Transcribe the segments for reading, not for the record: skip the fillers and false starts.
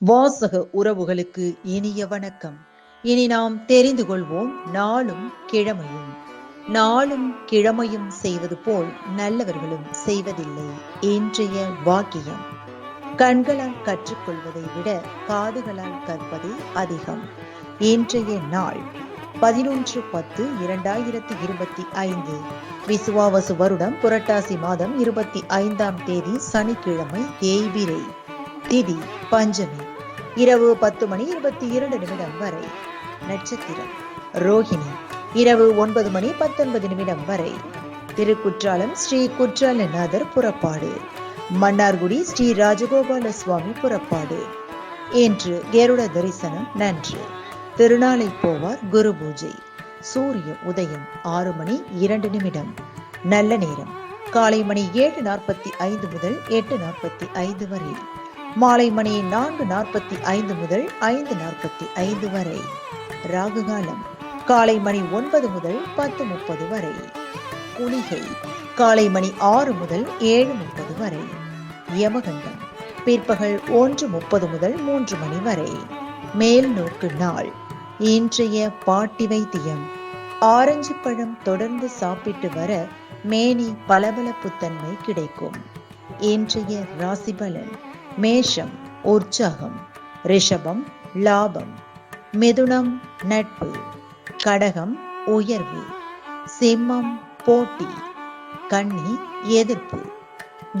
வாசக உறவுகளுக்கு இனிய வணக்கம். இனி நாம் தெரிந்து கொள்வோம் நாளும் கிழமையும். நாளும் கிழமையும் செய்வது போல் நல்லவர்களும் செய்வதில்லை. இன்றைய வாக்கியம்: கண்களால் கற்றுக்கொள்வதை விட காதுகளால் கற்பதே அதிகம். இன்றைய நாள் 11/10/2025 விசுவாவசு வருடம் புரட்டாசி மாதம் 25ஆம் தேதி சனிக்கிழமை, தேய்பிறை, திதி பஞ்சமி, இரவு 10:22 வரை. நட்சத்திரம் ரோஹிணி, இரவு 9:19 வரை. திருக்குற்றாலம் ஸ்ரீ குற்றாலநாதர் புறப்பாடு, மன்னார்குடி ஸ்ரீ ராஜகோபால சுவாமி புறப்பாடு. இன்று கருட தரிசனம் நன்று. திருநாளை போவார் குரு பூஜை. சூரிய உதயம் 6:02. நல்ல நேரம் காலை மணி 7:45 முதல் 8:45 வரை. மாலை மணி 4:45 முதல் 5:45 வரை. ராகு காலம் காலை மணி 9 முதல் 10:30 வரை. குளிகை காலை மணி 6 முதல் 7:30 வரை. யமகண்டம் பிற்பகல் 1:30 முதல் 3 மணி வரை. மேல் நோக்கு நாள். இன்றைய பாட்டி வைத்தியம்: ஆரஞ்சு பழம் தொடர்ந்து சாப்பிட்டு வர மேனி பளபளப்புத்தன்மை கிடைக்கும். இன்றைய ராசி பலன்: மேஷம் உற்சாகம், ரிஷபம் லாபம், மிதுனம் நட்பு, கடகம் உயர்வு, சிம்மம் போட்டி, கன்னி எதிர்ப்பு,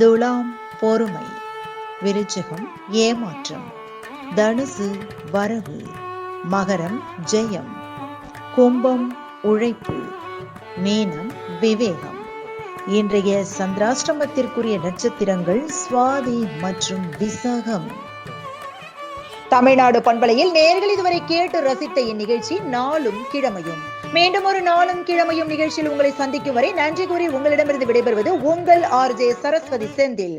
துலாம் பொறுமை, விருச்சிகம் ஏமாற்றம், தனுசு வரவு, மகரம் ஜெயம், கும்பம் உழைப்பு, மீனம் விவேகம். இன்றைய சந்திராஷ்டமத்திற்குரிய நட்சத்திரங்கள் சுவாதி மற்றும் விசாகம். தமிழ்நாடு பண்பலையில் நேயர்கள் இதுவரை கேட்டு ரசித்த இந்நிகழ்ச்சி நாளும் கிழமையும். மீண்டும் ஒரு நாளும் கிழமையும் நிகழ்ச்சியில் உங்களை சந்திக்கும் வரை நன்றி கூறி உங்களிடமிருந்து விடைபெறுவது உங்கள் RJ சரஸ்வதி செந்தில்.